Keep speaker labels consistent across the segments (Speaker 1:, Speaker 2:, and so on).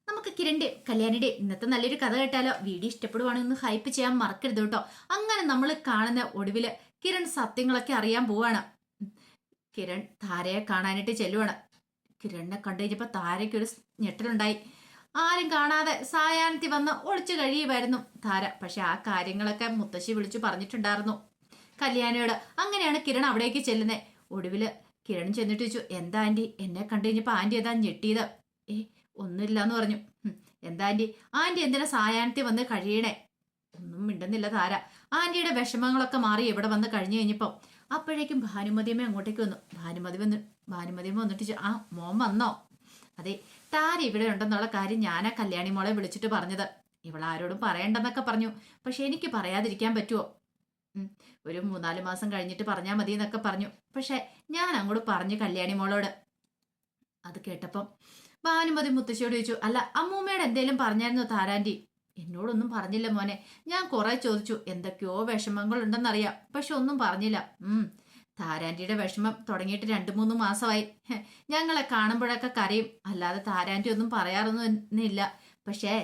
Speaker 1: നമുക്ക് കിരണിന്റെയും കല്യാണിയുടെയും ഇന്നത്തെ നല്ലൊരു കഥ കേട്ടാലോ? വീഡിയോ ഇഷ്ടപ്പെടുവാണെങ്കിൽ ഒന്ന് ഹൈപ്പ് ചെയ്യാൻ മറക്കരുത് കേട്ടോ. അങ്ങനെ നമ്മൾ കാണുന്ന ഒടുവില് കിരൺ സത്യങ്ങളൊക്കെ അറിയാൻ പോവാണ്. കിരൺ താരയെ കാണാനായിട്ട് ചെല്ലുവാണ്. കിരണിനെ കണ്ടു കഴിഞ്ഞപ്പോ താരയ്ക്ക് ഒരു ഞെട്ടലുണ്ടായി. ആരും കാണാതെ സായാഹ്നത്തി വന്ന് ഒളിച്ചു കഴിയുമായിരുന്നു താര. പക്ഷെ ആ കാര്യങ്ങളൊക്കെ മുത്തശ്ശി വിളിച്ചു പറഞ്ഞിട്ടുണ്ടായിരുന്നു കല്യാണിയോട്. അങ്ങനെയാണ് കിരൺ അവിടേക്ക് ചെല്ലുന്നത്. ഒടുവില് കിരൺ ചെന്നിട്ട് ചോദിച്ചു, എന്താ ആന്റി എന്നെ കണ്ടു കഴിഞ്ഞപ്പോ ആന്റി ഏതാ ഞെട്ടിയത്? ഏ ഒന്നുമില്ലാന്ന് പറഞ്ഞു. എന്താ ആന്റി? ആന്റി എന്തിനാ സായാഹ്നത്തിൽ വന്ന് കഴിയണേ? ഒന്നും മിണ്ടുന്നില്ല താര. ആന്റിയുടെ വിഷമങ്ങളൊക്കെ മാറി ഇവിടെ വന്ന് കഴിഞ്ഞു കഴിഞ്ഞപ്പോ അപ്പോഴേക്കും ഭാനുമതിയമ്മ അങ്ങോട്ടേക്ക് വന്നു. ഭാനുമതിയമ്മ വന്നിട്ട് ആ മോൻ വന്നോ? അതെ, താര ഇവിടെ ഉണ്ടെന്നുള്ള കാര്യം ഞാനാ കല്യാണി മോളെ വിളിച്ചിട്ട് പറഞ്ഞത്. ഇവളാരോടും പറയണ്ടെന്നൊക്കെ പറഞ്ഞു. പക്ഷെ എനിക്ക് പറയാതിരിക്കാൻ പറ്റുമോ? ഒരു 3-4 മാസം കഴിഞ്ഞിട്ട് പറഞ്ഞാൽ മതി എന്നൊക്കെ പറഞ്ഞു. പക്ഷെ ഞാൻ അങ്ങോട്ട് പറഞ്ഞു കല്യാണി മോളോട്. അത് കേട്ടപ്പം ഭാനുമതി മുത്തശ്ശിയോട് ചോദിച്ചു, അല്ല അമ്മൂമ്മയോട് എന്തേലും പറഞ്ഞായിരുന്നോ താരാന്റി? എന്നോടൊന്നും പറഞ്ഞില്ല മോനെ. ഞാൻ കുറെ ചോദിച്ചു, എന്തൊക്കെയോ വിഷമങ്ങൾ ഉണ്ടെന്നറിയാം, പക്ഷെ ഒന്നും പറഞ്ഞില്ല. താരാന്റിയുടെ വിഷമം തുടങ്ങിയിട്ട് 2-3 മാസമായി. ഞങ്ങളെ കാണുമ്പോഴൊക്കെ കരയും, അല്ലാതെ താരാന്റി ഒന്നും പറയാറൊന്നും ഇല്ല. പക്ഷേ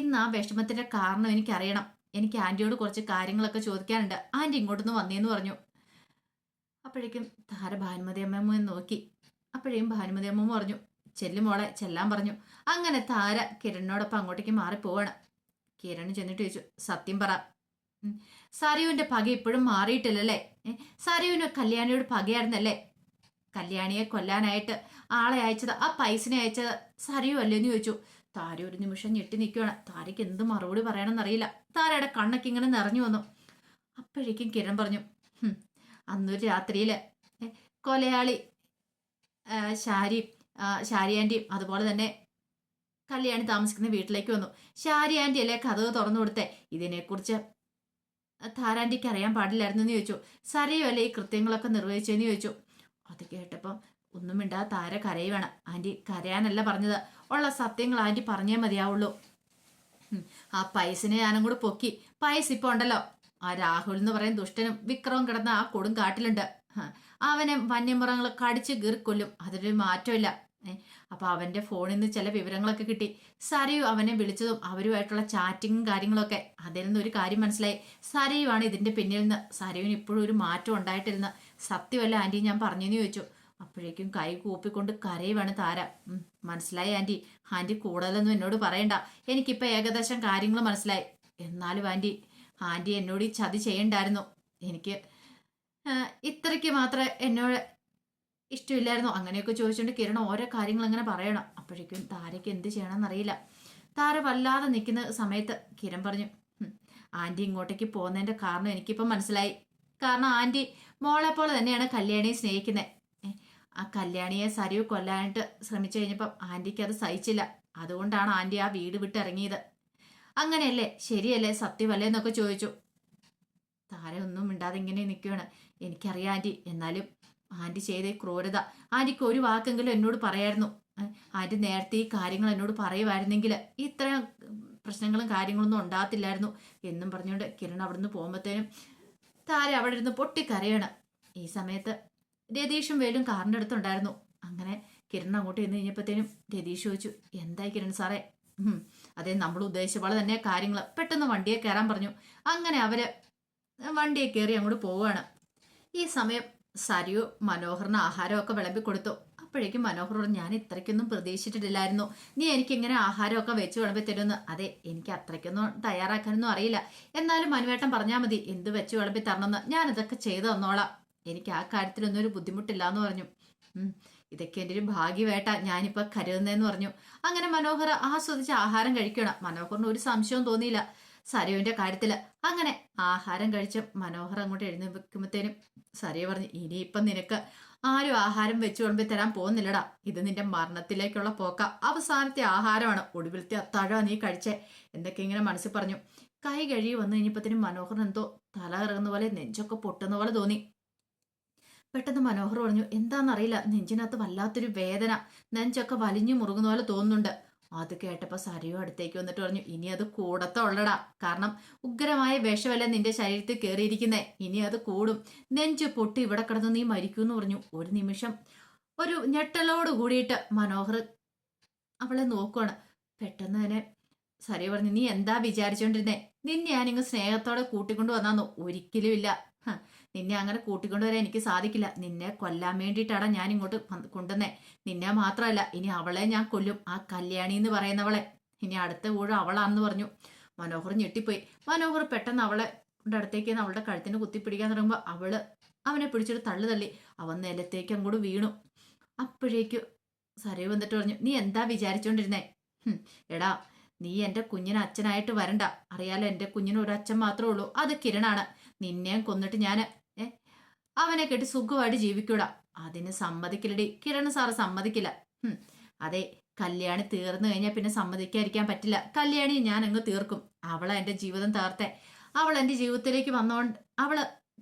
Speaker 1: ഇന്ന് ആ വിഷമത്തിന്റെ കാരണം എനിക്കറിയണം. എനിക്ക് ആന്റിയോട് കുറച്ച് കാര്യങ്ങളൊക്കെ ചോദിക്കാനുണ്ട്. ആന്റി ഇങ്ങോട്ടൊന്ന് വന്നേന്ന് പറഞ്ഞു. അപ്പോഴേക്കും താര ഭാനുമതി അമ്മമ്മ നോക്കി. അപ്പോഴേക്കും ഭാനുമതി അമ്മമ്മ പറഞ്ഞു, ചെല്ലുമോളെ ചെല്ലാൻ പറഞ്ഞു. അങ്ങനെ താര കിരണിനോടൊപ്പം അങ്ങോട്ടേക്ക് മാറിപ്പോവാണ്. കിരൺ ചെന്നിട്ട് ചോദിച്ചു, സത്യം പറ, സരയുവിന്റെ പക ഇപ്പോഴും മാറിയിട്ടില്ലല്ലേ? സരയുവിന് കല്യാണിയോട് പകയായിരുന്നല്ലേ? കല്യാണിയെ കൊല്ലാനായിട്ട് ആളെ അയച്ചത്, ആ പൈസനെ അയച്ചത് സരയു അല്ലേന്ന് ചോദിച്ചു. താര ഒരു നിമിഷം ഞെട്ടി നിൽക്കുകയാണ്. താരയ്ക്ക് എന്ത് മറുപടി പറയണമെന്നറിയില്ല. താരയുടെ കണ്ണൊക്കെ ഇങ്ങനെ നിറഞ്ഞു വന്നു. അപ്പോഴേക്കും കിരൺ പറഞ്ഞു, അന്നൊരു രാത്രിയില് കൊലയാളി ശാരി ആന്റിയും അതുപോലെ തന്നെ കല്യാണി താമസിക്കുന്ന വീട്ടിലേക്ക് വന്നു. ശാരി ആന്റി അല്ലേ കഥവ് തുറന്നു കൊടുത്തേ? ഇതിനെക്കുറിച്ച് താരാന്റിക്ക് അറിയാൻ പാടില്ലായിരുന്നു എന്ന് ചോദിച്ചു. സരയോ അല്ലേ ഈ കൃത്യങ്ങളൊക്കെ നിർവഹിച്ചെന്ന് ചോദിച്ചു. അത് കേട്ടപ്പം ഒന്നും മിണ്ടാ താര കരയുവാണ്. ആന്റി കരയാനല്ല പറഞ്ഞത്, ഉള്ള സത്യങ്ങൾ ആന്റി പറഞ്ഞേ മതിയാവുള്ളൂ. ആ പൈസനെ ഞാനും കൂടെ പൊക്കി. പൈസ ഇപ്പൊ ഉണ്ടല്ലോ ആ രാഹുൽ എന്ന് പറയുന്ന ദുഷ്ടനും വിക്രവും കിടന്ന ആ കൊടും കാട്ടിലുണ്ട്. അവനെ വന്യമൃഗങ്ങൾ കടിച്ച് കീറിക്കൊല്ലും, അതിനൊരു മാറ്റമില്ല. അപ്പൊ അവന്റെ ഫോണിൽ നിന്ന് ചില വിവരങ്ങളൊക്കെ കിട്ടി. സരയു അവനെ വിളിച്ചതും അവരുമായിട്ടുള്ള ചാറ്റിങ്ങും കാര്യങ്ങളൊക്കെ. അതിൽ നിന്ന് ഒരു കാര്യം മനസ്സിലായി, സരയുവാണ് ഇതിന്റെ പിന്നിൽ നിന്ന്. സരയുവിന് ഇപ്പോഴും ഒരു മാറ്റം ഉണ്ടായിട്ടിരുന്ന സത്യമല്ല ആന്റി ഞാൻ പറഞ്ഞെന്ന് ചോദിച്ചു. അപ്പോഴേക്കും കൈ കൂപ്പിക്കൊണ്ട് കരയുവാണ് താര. മനസ്സിലായി ആന്റി. ആന്റി കൂടുതലൊന്നും എന്നോട് പറയണ്ട, എനിക്കിപ്പോ ഏകദേശം കാര്യങ്ങൾ മനസ്സിലായി. എന്നാലും ആന്റി എന്നോട് ഈ ചതി ചെയ്യണ്ടായിരുന്നു. എനിക്ക് ഇത്രയ്ക്ക് മാത്രമേ എന്നോട് ഇഷ്ടമില്ലായിരുന്നു. അങ്ങനെയൊക്കെ ചോദിച്ചുകൊണ്ട് കിരൺ ഓരോ കാര്യങ്ങൾ അങ്ങനെ പറയണം. അപ്പോഴേക്കും താരയ്ക്ക് എന്ത് ചെയ്യണമെന്നറിയില്ല. താര വല്ലാതെ നിൽക്കുന്ന സമയത്ത് കിരൺ പറഞ്ഞു, ആന്റി ഇങ്ങോട്ടേക്ക് പോകുന്നതിന്റെ കാരണം എനിക്കിപ്പം മനസ്സിലായി. കാരണം ആന്റി മോളെ പോലെ തന്നെയാണ് കല്യാണിയെ സ്നേഹിക്കുന്നത്. ആ കല്യാണിയെ സരയു കൊല്ലാനായിട്ട് ശ്രമിച്ചു കഴിഞ്ഞപ്പം ആന്റിക്ക് അത് സഹിച്ചില്ല. അതുകൊണ്ടാണ് ആന്റി ആ വീട് വിട്ട് ഇറങ്ങിയത്. അങ്ങനെയല്ലേ? ശരിയല്ലേ? സത്യമല്ലേ എന്നൊക്കെ ചോദിച്ചു. താര ഒന്നും മിണ്ടാതെ ഇങ്ങനെ നിൽക്കുകയാണ്. എനിക്കറിയാം ആന്റി, എന്നാലും ആന്റി ചെയ്ത ക്രൂരത ആന്റിക്ക് ഒരു വാക്കെങ്കിലും എന്നോട് പറയായിരുന്നു. ആന്റി നേരത്തെ ഈ കാര്യങ്ങൾ എന്നോട് പറയുമായിരുന്നെങ്കിൽ ഇത്രയും പ്രശ്നങ്ങളും കാര്യങ്ങളൊന്നും ഉണ്ടാകത്തില്ലായിരുന്നു എന്നും പറഞ്ഞുകൊണ്ട് കിരൺ അവിടുന്ന് പോകുമ്പോഴത്തേനും താര അവിടെ ഇരുന്ന് പൊട്ടിക്കരയാണ്. ഈ സമയത്ത് രതീഷും വേലും കാറിൻ്റെ അടുത്തുണ്ടായിരുന്നു. അങ്ങനെ കിരൺ അങ്ങോട്ട് ചെന്ന് കഴിഞ്ഞപ്പോഴത്തേനും രതീഷ് ചോദിച്ചു, എന്തായി കിരൺ സാറേ? അതെ, നമ്മൾ ഉദ്ദേശിച്ച പോലെ തന്നെ കാര്യങ്ങൾ. പെട്ടെന്ന് വണ്ടിയെ കയറാൻ പറഞ്ഞു. അങ്ങനെ അവര് വണ്ടിയെ കയറി അങ്ങോട്ട് പോവുകയാണ്. ഈ സമയം സരയു മനോഹറിന് ആഹാരമൊക്കെ വിളമ്പി കൊടുത്തു. അപ്പോഴേക്കും മനോഹർ പറഞ്ഞു, ഞാൻ ഇത്രയ്ക്കൊന്നും പ്രതീക്ഷിച്ചിട്ടില്ലായിരുന്നു നീ എനിക്ക് ഇങ്ങനെ ആഹാരമൊക്കെ വെച്ച് വിളമ്പി തരുമെന്ന്. അതെ, എനിക്ക് അത്രയ്ക്കൊന്നും തയ്യാറാക്കാനൊന്നും അറിയില്ല, എന്നാലും മനുവേട്ടൻ പറഞ്ഞാൽ മതി എന്ത് വെച്ച് വിളമ്പി തരണമെന്ന്, ഞാൻ ഇതൊക്കെ ചെയ്തു തന്നോളാം. എനിക്ക് ആ കാര്യത്തിലൊന്നും ഒരു ബുദ്ധിമുട്ടില്ല എന്ന് പറഞ്ഞു. ഇതൊക്കെ എൻ്റെ ഒരു ഭാഗ്യവേട്ട ഞാനിപ്പോൾ കരുതുന്നതെന്ന് പറഞ്ഞു. അങ്ങനെ മനോഹർ ആസ്വദിച്ച് ആഹാരം കഴിക്കണം. മനോഹറിന് ഒരു സംശയവും തോന്നിയില്ല സരയുവിന്റെ കാര്യത്തില്. അങ്ങനെ ആഹാരം കഴിച്ച് മനോഹർ അങ്ങോട്ട് എഴുന്നേൽക്കുമ്പോഴത്തേനും സരയു പറഞ്ഞു, ഇനിയിപ്പം നിനക്ക് ആരും ആഹാരം വെച്ചു വിളമ്പി തരാൻ പോകുന്നില്ലടാ. ഇത് നിന്റെ മരണത്തിലേക്കുള്ള പോക്ക. അവസാനത്തെ ആഹാരമാണ്, ഒടുവിലത്തെ അത്താഴമാണ് നീ കഴിച്ചേ എന്തൊക്കെ ഇങ്ങനെ മനസ്സിൽ പറഞ്ഞു. കൈ കഴുകി വന്നു കഴിഞ്ഞപ്പോഴത്തേനും മനോഹറിന് എന്തോ തല കറങ്ങുന്ന പോലെ നെഞ്ചൊക്കെ പൊട്ടുന്ന പോലെ തോന്നി. പെട്ടെന്ന് മനോഹർ പറഞ്ഞു, എന്താണെന്നറിയില്ല, നെഞ്ചിനകത്ത് വല്ലാത്തൊരു വേദന, നെഞ്ചൊക്കെ വലിഞ്ഞു മുറുകുന്ന പോലെ തോന്നുന്നുണ്ട്. അത് കേട്ടപ്പോൾ സരയു അടുത്തേക്ക് വന്നിട്ട് പറഞ്ഞു, ഇനി അത് കൂടത്തെ ഉള്ളടാ. കാരണം ഉഗ്രമായ വിഷമല്ല നിന്റെ ശരീരത്തിൽ കയറിയിരിക്കുന്നേ, ഇനി അത് കൂടും. നെഞ്ച് പൊട്ടി ഇവിടെ കിടന്ന് നീ മരിക്കൂന്ന് പറഞ്ഞു. ഒരു നിമിഷം ഒരു ഞെട്ടലോട് കൂടിയിട്ട് മനോഹർ അവളെ നോക്കുവാണ്. പെട്ടെന്ന് തന്നെ സരി പറഞ്ഞു, നീ എന്താ വിചാരിച്ചോണ്ടിരുന്നേ? നിന്നെ ഞാനിങ്ങ് സ്നേഹത്തോടെ കൂട്ടിക്കൊണ്ടു വന്നാന്നോ? ഒരിക്കലും ഇല്ല. ഹ, നിന്നെ അങ്ങനെ കൂട്ടിക്കൊണ്ടുവരാൻ എനിക്ക് സാധിക്കില്ല. നിന്നെ കൊല്ലാൻ വേണ്ടിയിട്ടാണ് ഞാൻ ഇങ്ങോട്ട് കൊണ്ടുവന്നേ. നിന്നെ മാത്രമല്ല, ഇനി അവളെ ഞാൻ കൊല്ലും. ആ കല്യാണി എന്ന് പറയുന്നവളെ. ഇനി അടുത്ത ഊഴം അവളാണെന്ന് പറഞ്ഞു. മനോഹർ ഞെട്ടിപ്പോയി. മനോഹർ പെട്ടെന്ന് അവളെ അടുത്തേക്ക് അവളുടെ കഴുത്തിന് കുത്തിപ്പിടിക്കാൻ തുടങ്ങുമ്പോൾ അവനെ പിടിച്ചൊരു തള്ളു തള്ളി. അവൻ നിലത്തേക്ക് അങ്ങോട്ട് വീണു. അപ്പോഴേക്കും സരയു വന്നിട്ട് പറഞ്ഞു, നീ എന്താ വിചാരിച്ചോണ്ടിരുന്നേ? എടാ, നീ എന്റെ കുഞ്ഞിന് അച്ഛനായിട്ട് വരണ്ട. അറിയാലോ, എന്റെ കുഞ്ഞിന് ഒരു അച്ഛൻ മാത്രമേ ഉള്ളൂ, അത് കിരണാണ്. നിന്നെയും കൊന്നിട്ട് ഞാൻ അവനെ കെട്ടി സുഖമായിട്ട് ജീവിക്കൂടാ. അതിന് സമ്മതിക്കില്ലടി. കിരൺ സാറ് സമ്മതിക്കില്ല. അതെ, കല്യാണി തീർന്നു കഴിഞ്ഞാൽ പിന്നെ സമ്മതിക്കാതിരിക്കാൻ പറ്റില്ല. കല്യാണി ഞാൻ അങ്ങ് തീർക്കും. അവളെ എന്റെ ജീവിതം തകർത്തെ. അവൾ എന്റെ ജീവിതത്തിലേക്ക് വന്നോണ്ട്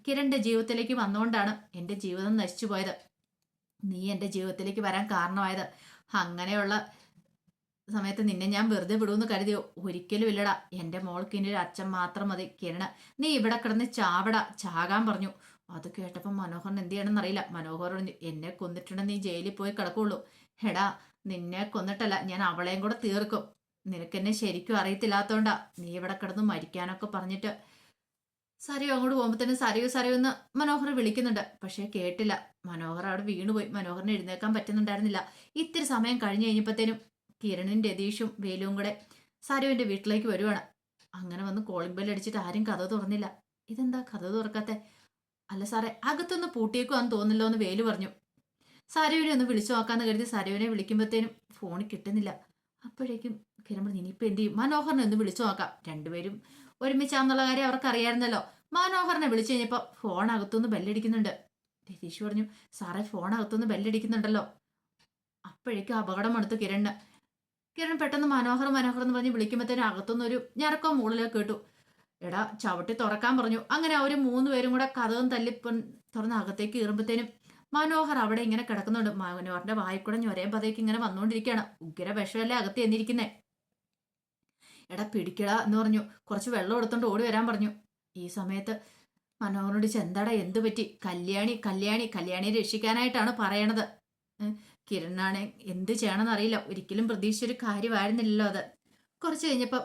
Speaker 1: കിരണിന്റെ ജീവിതത്തിലേക്ക് വന്നുകൊണ്ടാണ് എന്റെ ജീവിതം നശിച്ചു പോയത്. നീ എന്റെ ജീവിതത്തിലേക്ക് വരാൻ കാരണമായത്. അങ്ങനെയുള്ള സമയത്ത് നിന്നെ ഞാൻ വെറുതെ വിടുമെന്ന് കരുതിയോ? ഒരിക്കലും ഇല്ലടാ. എന്റെ മോൾക്ക് ഇനി ഒരു അച്ഛൻ മാത്രം മതി. കിരണ, നീ ഇവിടെ കിടന്ന് ചാകാൻ പറഞ്ഞു. അത് കേട്ടപ്പോൾ മനോഹറിന് എന്ത് ചെയ്യണമെന്ന് അറിയില്ല. മനോഹർ പറഞ്ഞു, എന്നെ കൊന്നിട്ടുണ്ടെങ്കിൽ നീ ജയിലിൽ പോയി കിടക്കുള്ളൂ. എടാ, നിന്നെ കൊന്നിട്ടല്ല, ഞാൻ അവളെയും കൂടെ തീർക്കും. നിനക്കെന്നെ ശരിക്കും അറിയത്തില്ലാത്തോണ്ടാ നീ ഇവിടെ കിടന്ന് മരിക്കാനൊക്കെ പറഞ്ഞിട്ട്. സരയു അങ്ങോട്ട് പോകുമ്പോഴത്തേനും സരയു എന്ന് മനോഹർ വിളിക്കുന്നുണ്ട്. പക്ഷേ കേട്ടില്ല. മനോഹർ അവിടെ വീണുപോയി. മനോഹറിന് എഴുന്നേക്കാൻ പറ്റുന്നുണ്ടായിരുന്നില്ല. ഇത്തിരി സമയം കഴിഞ്ഞു കഴിഞ്ഞപ്പോഴത്തേനും കിരണും രതീഷും വേലുവും കൂടെ സരുവിന്റെ വീട്ടിലേക്ക് വരുവാണ്. അങ്ങനെ വന്ന് കോളിംഗ് ബെൽ അടിച്ചിട്ട് ആരും കഥ തുറന്നില്ല. ഇതെന്താ കഥ തുറക്കാത്തെ? അല്ല സാറേ, അകത്തൊന്ന് പൂട്ടിയേക്കുവാന്ന് തോന്നില്ലോ എന്ന് വേലു പറഞ്ഞു. സരുവിനെ ഒന്ന് വിളിച്ചു നോക്കാന്ന് കരുതി സരുവിനെ വിളിക്കുമ്പോഴത്തേനും ഫോൺ കിട്ടുന്നില്ല. അപ്പോഴേക്കും കിരൺ പറഞ്ഞു, ഇനിയിപ്പോൾ എന്ത് ചെയ്യും? മനോഹറിനെ ഒന്ന് വിളിച്ചു നോക്കാം. രണ്ടുപേരും ഒരുമിച്ചാന്നുള്ള കാര്യം അവർക്ക് അറിയാമായിരുന്നല്ലോ. മനോഹറിനെ വിളിച്ചു കഴിഞ്ഞപ്പോൾ ഫോൺ അകത്തുനിന്ന് ബെല്ലടിക്കുന്നുണ്ട്. രതീഷ് പറഞ്ഞു, സാറേ, ഫോൺ അകത്തുനിന്ന് ബെല്ലടിക്കുന്നുണ്ടല്ലോ. അപ്പോഴേക്കും അപകടം എടുത്തു കിരൺ പെട്ടെന്ന് മനോഹർ എന്ന് പറഞ്ഞ് വിളിക്കുമ്പോഴത്തേനും അകത്തുനിന്നൊരു ഞരക്കോ മൂളിലോ കേട്ടു. എടാ, ചവിട്ടി തുറക്കാൻ പറഞ്ഞു. അങ്ങനെ അവർ 3 പേരും കൂടെ കഥവും തല്ലി തുറന്ന് അകത്തേക്ക് കയറുമ്പോഴത്തേനും മനോഹർ അവിടെ ഇങ്ങനെ കിടക്കുന്നുണ്ട്. മനോഹറിന്റെ വായിക്കൂടെ ഞൊരയും പതയ്ക്ക് ഇങ്ങനെ വന്നുകൊണ്ടിരിക്കുകയാണ്. ഉഗ്ര വിഷമല്ലേ അകത്ത് എന്നിരിക്കുന്നേ. എടാ, പിടിക്കടാ എന്ന് പറഞ്ഞു. കുറച്ച് വെള്ളം എടുത്തോണ്ട് ഓടി വരാൻ പറഞ്ഞു. ഈ സമയത്ത് മനോഹറിനോട് ചെന്താടാ, എന്തു പറ്റി? കല്യാണിയെ രക്ഷിക്കാനായിട്ടാണ് പറയണത്. കിരണാണ് എന്ത് ചെയ്യണമെന്ന് അറിയില്ല. ഒരിക്കലും പ്രതീക്ഷിച്ചൊരു കാര്യമായിരുന്നില്ലല്ലോ അത്. കുറച്ച് കഴിഞ്ഞപ്പോൾ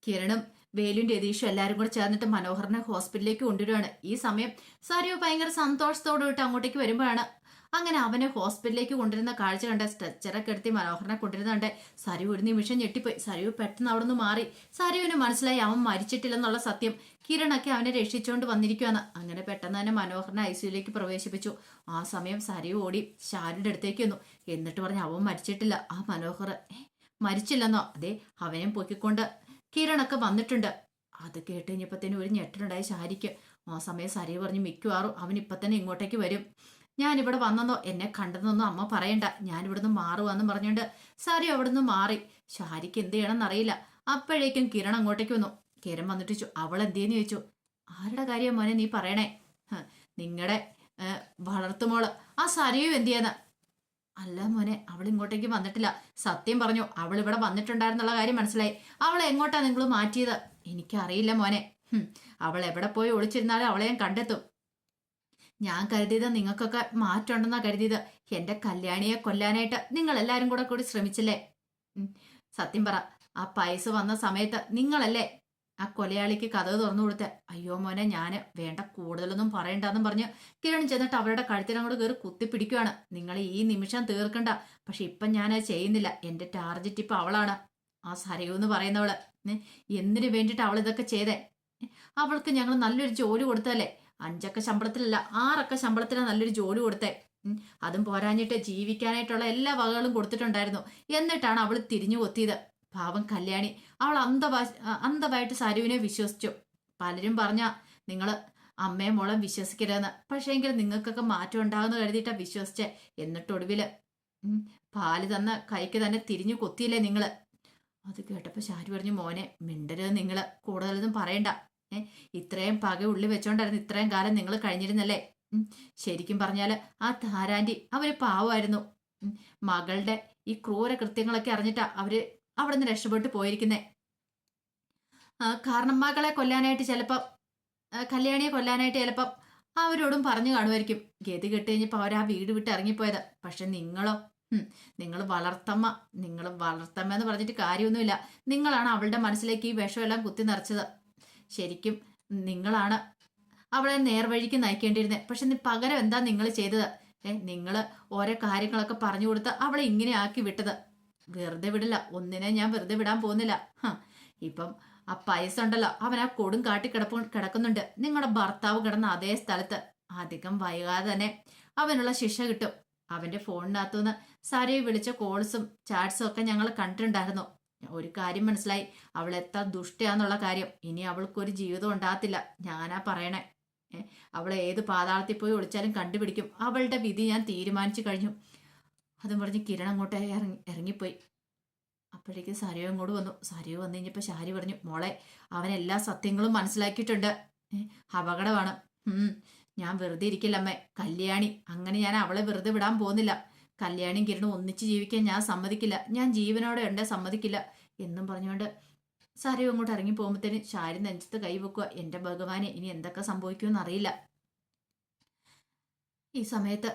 Speaker 1: കിരണും വേലും രതീഷും എല്ലാവരും കൂടെ ചേർന്നിട്ട് മനോഹറിനെ ഹോസ്പിറ്റലിലേക്ക് കൊണ്ടുവരുവാണ്. ഈ സമയം സരയു ഭയങ്കര സന്തോഷത്തോട് വിട്ട് അങ്ങോട്ടേക്ക് വരുമ്പോഴാണ് അങ്ങനെ അവനെ ഹോസ്പിറ്റലിലേക്ക് കൊണ്ടുവരുന്ന കാഴ്ച കണ്ട. സ്ട്രെച്ചറൊക്കെ എടുത്ത് മനോഹറിനെ കൊണ്ടുവരുന്നുണ്ട്. സരയു ഒരു നിമിഷം ഞെട്ടിപ്പോയി. സരയു പെട്ടെന്ന് അവിടെ നിന്ന് മാറി. സരയുവിന് മനസ്സിലായി അവൻ മരിച്ചിട്ടില്ലെന്നുള്ള സത്യം. കിരണൊക്കെ അവനെ രക്ഷിച്ചുകൊണ്ട് വന്നിരിക്കുകയാണ്. അങ്ങനെ പെട്ടെന്ന് തന്നെ മനോഹറിനെ ഐസിയുലേക്ക് പ്രവേശിപ്പിച്ചു. ആ സമയം സരയു ഓടി ഷാരുടെ അടുത്തേക്ക് വന്നു. എന്നിട്ട് പറഞ്ഞു, അവൻ മരിച്ചിട്ടില്ല. ആ മനോഹർ മരിച്ചില്ലെന്നോ? അതെ, അവനെയും പൊക്കിക്കൊണ്ട് കിരണൊക്കെ വന്നിട്ടുണ്ട്. അത് കേട്ട് കഴിഞ്ഞപ്പോഴത്തേനും ഒരു ഞെട്ടലുണ്ടായി ശാരിക്ക്. ആ സമയം സരയു പറഞ്ഞു, മിക്കവാറും അവൻ ഇപ്പം തന്നെ ഇങ്ങോട്ടേക്ക് വരും. ഞാനിവിടെ വന്നെന്നോ എന്നെ കണ്ടെന്നൊന്നും അമ്മ പറയണ്ട, ഞാനിവിടുന്ന് മാറുവാന്നും പറഞ്ഞുകൊണ്ട് സരയു അവിടുന്ന് മാറി. ശാരിക്ക് എന്ത് ചെയ്യണമെന്ന് അറിയില്ല. അപ്പോഴേക്കും കിരൺ അങ്ങോട്ടേക്ക് വന്നു. കിരൺ വന്നിട്ട് ചോദിച്ചു, അവൾ എന്തേന്ന് ചോദിച്ചു. ആരുടെ കാര്യം മോനെ നീ പറയണേ? നിങ്ങളുടെ വളർത്തുമോള് ആ സരയു എന്ത് ചെയ്യാന്ന്? അല്ല മോനെ, അവൾ ഇങ്ങോട്ടേക്ക് വന്നിട്ടില്ല. സത്യം പറഞ്ഞു, അവൾ ഇവിടെ വന്നിട്ടുണ്ടായിരുന്നുള്ള കാര്യം മനസ്സിലായി. അവളെ എങ്ങോട്ടാ നിങ്ങൾ മാറ്റിയത്? എനിക്കറിയില്ല മോനെ. അവൾ എവിടെ പോയി ഒളിച്ചിരുന്നാലും അവളെ ഞാൻ കണ്ടെത്തും. ഞാൻ കരുതിയത് നിങ്ങൾക്കൊക്കെ മാറ്റമുണ്ടെന്നാ കരുതിയത്. എന്റെ കല്യാണിയെ കൊല്ലാനായിട്ട് നിങ്ങൾ എല്ലാരും കൂടി ശ്രമിച്ചില്ലേ? സത്യം പറ, ആ പൈസ വന്ന സമയത്ത് നിങ്ങളല്ലേ ആ കൊലയാളിക്ക് കഥ തുറന്നു കൊടുത്ത? അയ്യോ മോനെ, ഞാന് വേണ്ട കൂടുതലൊന്നും പറയണ്ടെന്നും പറഞ്ഞ് കിരൺ ചെന്നിട്ട് അവരുടെ കഴുത്തിനങ്ങോട്ട് കയറി കുത്തിപ്പിടിക്കുകയാണ്. നിങ്ങൾ ഈ നിമിഷം തീർക്കണ്ട. പക്ഷെ ഇപ്പം ഞാനത് ചെയ്യുന്നില്ല. എന്റെ ടാർജറ്റ് ഇപ്പൊ അവളാണ്, ആ സരയു എന്ന് പറയുന്നവള്. എന്തിനു വേണ്ടിയിട്ട് അവൾ ഇതൊക്കെ ചെയ്തേ? അവൾക്ക് ഞങ്ങൾ നല്ലൊരു ജോലി കൊടുത്തല്ലേ? 5 അക്ക ശമ്പളത്തിലല്ല, 6 അക്ക ശമ്പളത്തിലാണ് നല്ലൊരു ജോലി കൊടുത്തേ. അതും പോരാഞ്ഞിട്ട് ജീവിക്കാനായിട്ടുള്ള എല്ലാ വകകളും കൊടുത്തിട്ടുണ്ടായിരുന്നു. എന്നിട്ടാണ് അവൾ തിരിഞ്ഞു കൊത്തിയത്. പാവം കല്യാണി. അവൾ അന്ധമായിട്ട് സരുവിനെ വിശ്വസിച്ചു. പലരും പറഞ്ഞ നിങ്ങൾ അമ്മയെ മോളെ വിശ്വസിക്കരുതെന്ന്. പക്ഷേ എങ്കിൽ നിങ്ങൾക്കൊക്കെ മാറ്റം ഉണ്ടാകുന്ന കരുതിയിട്ടാ വിശ്വസിച്ചേ. എന്നിട്ടൊടുവില് പാല് തന്ന കൈക്ക് തന്നെ തിരിഞ്ഞു കൊത്തിയില്ലേ നിങ്ങള്? അത് കേട്ടപ്പോ ശാരി പറഞ്ഞു, മോനെ മിണ്ടരുത്, നിങ്ങള് കൂടുതലൊന്നും പറയണ്ട. ഇത്രയും പക ഉള്ളി വെച്ചോണ്ടായിരുന്നു ഇത്രയും കാലം നിങ്ങൾ കഴിഞ്ഞിരുന്നല്ലേ? ശരിക്കും പറഞ്ഞാല് ആ താരാൻറ്റി അവര് പാവമായിരുന്നു. മകളുടെ ഈ ക്രൂര കൃത്യങ്ങളൊക്കെ അറിഞ്ഞിട്ടാ അവര് അവിടെ നിന്ന് രക്ഷപ്പെട്ടു പോയിരിക്കുന്നേ. കാരണം മകളെ കൊല്ലാനായിട്ട് ചിലപ്പോ കല്യാണിയെ കൊല്ലാനായിട്ട് ചിലപ്പോ അവരോടും പറഞ്ഞു കാണുമായിരിക്കും. ഗതി കെട്ട് കഴിഞ്ഞപ്പോ അവർ ആ വീട് വിട്ട് ഇറങ്ങിപ്പോയത്. പക്ഷെ നിങ്ങളോ നിങ്ങൾ വളർത്തമ്മ, നിങ്ങൾ വളർത്തമ്മ എന്ന് പറഞ്ഞിട്ട് കാര്യമൊന്നുമില്ല. നിങ്ങളാണ് അവളുടെ മനസ്സിലേക്ക് ഈ വിഷമെല്ലാം കുത്തി നിറച്ചത്. ശരിക്കും നിങ്ങളാണ് അവളെ നേർവഴിക്ക് നയിക്കേണ്ടിയിരുന്നത്. പക്ഷെ പകരം എന്താ നിങ്ങൾ ചെയ്തത്? നിങ്ങൾ ഓരോ കാര്യങ്ങളൊക്കെ പറഞ്ഞു കൊടുത്ത് അവളെ ഇങ്ങനെ ആക്കി വിട്ടത്. വെറുതെ വിടില്ല, ഒന്നിനെ ഞാൻ വെറുതെ വിടാൻ പോകുന്നില്ല. ഇപ്പം ആ പൈസ ഉണ്ടല്ലോ, അവൻ ആ കൊടും കാട്ടി കിടക്കുന്നുണ്ട്. നിങ്ങളുടെ ഭർത്താവ് കിടന്ന അതേ സ്ഥലത്ത്. അധികം വൈകാതെ തന്നെ അവനുള്ള ശിക്ഷ കിട്ടും. അവന്റെ ഫോണിനകത്തുനിന്ന് സാരയെ വിളിച്ച കോൾസും ചാറ്റ്സും ഒക്കെ ഞങ്ങൾ കണ്ടിട്ടുണ്ടായിരുന്നു. ഒരു കാര്യം മനസ്സിലായി, അവൾ എത്ര ദുഷ്ടയാന്നുള്ള കാര്യം. ഇനി അവൾക്കൊരു ജീവിതം ഉണ്ടാകത്തില്ല. ഞാനാ പറയണേ. അവളെ ഏത് പാതാളത്തിൽ പോയി ഒളിച്ചാലും കണ്ടുപിടിക്കും. അവളുടെ വിധി ഞാൻ തീരുമാനിച്ചു കഴിഞ്ഞു. അതും പറഞ്ഞ് കിരൺ അങ്ങോട്ട് ഇറങ്ങിപ്പോയി. അപ്പോഴേക്കും സരയോ അങ്ങോട്ട് വന്നു. സരയോ വന്നു കഴിഞ്ഞപ്പോൾ ശാരി പറഞ്ഞു, മോളെ, അവൻ എല്ലാ സത്യങ്ങളും മനസ്സിലാക്കിയിട്ടുണ്ട്. അപകടമാണ്. ഞാൻ വെറുതെ ഇരിക്കില്ല അമ്മേ. കല്യാണി, അങ്ങനെ ഞാൻ അവളെ വെറുതെ വിടാൻ പോകുന്നില്ല. കല്യാണിയും കിരണും ഒന്നിച്ച് ജീവിക്കാൻ ഞാൻ സമ്മതിക്കില്ല. ഞാൻ ജീവനോടെ ഉണ്ട്, സമ്മതിക്കില്ല എന്നും പറഞ്ഞുകൊണ്ട് സരയോ അങ്ങോട്ട് ഇറങ്ങി പോകുമ്പോഴത്തേന് ശാരി നെഞ്ചത്ത് കൈവെക്കുക. എന്റെ ഭഗവാനെ, ഇനി എന്തൊക്കെ സംഭവിക്കുമെന്ന് അറിയില്ല. ഈ സമയത്ത്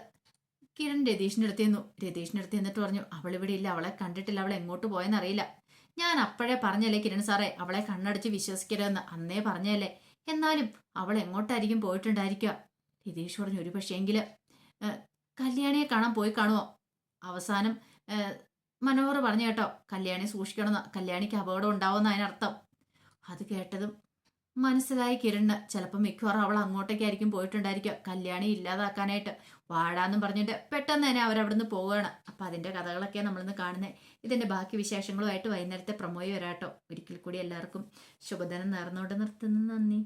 Speaker 1: കിരൺ രതീഷിന്റെ അടുത്ത് എന്നിട്ട് പറഞ്ഞു, അവളിവിടെ ഇല്ല, അവളെ കണ്ടിട്ടില്ല, അവളെ എങ്ങോട്ട് പോയെന്നറിയില്ല. ഞാൻ അപ്പോഴേ പറഞ്ഞല്ലേ കിരൺ സാറേ, അവളെ കണ്ണടച്ച് വിശ്വസിക്കരുതെന്ന് അന്നേ പറഞ്ഞല്ലേ. എന്നാലും അവൾ എങ്ങോട്ടായിരിക്കും പോയിട്ടുണ്ടായിരിക്കുക. രതീഷ് പറഞ്ഞു, ഒരു പക്ഷേങ്കില് കല്യാണിയെ കാണാൻ പോയി കാണുമോ? അവസാനം മനോഹർ പറഞ്ഞു കേട്ടോ, കല്യാണി സൂക്ഷിക്കണമെന്ന്, കല്യാണിക്ക് അപകടം ഉണ്ടാവുമെന്ന് അതിനർത്ഥം. അത് കേട്ടതും മനസ്സിലായി കിരണ്. ചിലപ്പോൾ മിക്കവാറും അവൾ അങ്ങോട്ടേക്കായിരിക്കും പോയിട്ടുണ്ടായിരിക്കുക, കല്യാണി ഇല്ലാതാക്കാനായിട്ട്. വാടാന്നും പറഞ്ഞിട്ട് പെട്ടെന്ന് തന്നെ അവരവിടുന്ന് പോവുകയാണ്. അപ്പം അതിൻ്റെ കഥകളൊക്കെയാണ് നമ്മളിന്ന് കാണുന്നത്. ഇതിൻ്റെ ബാക്കി വിശേഷങ്ങളുമായിട്ട് വൈകുന്നേരത്തെ പ്രമോയി വരാട്ടോ. ഒരിക്കൽ കൂടി എല്ലാവർക്കും ശുഭദിനം നേർന്നുകൊണ്ട് നിർത്തുന്നു. നന്ദി.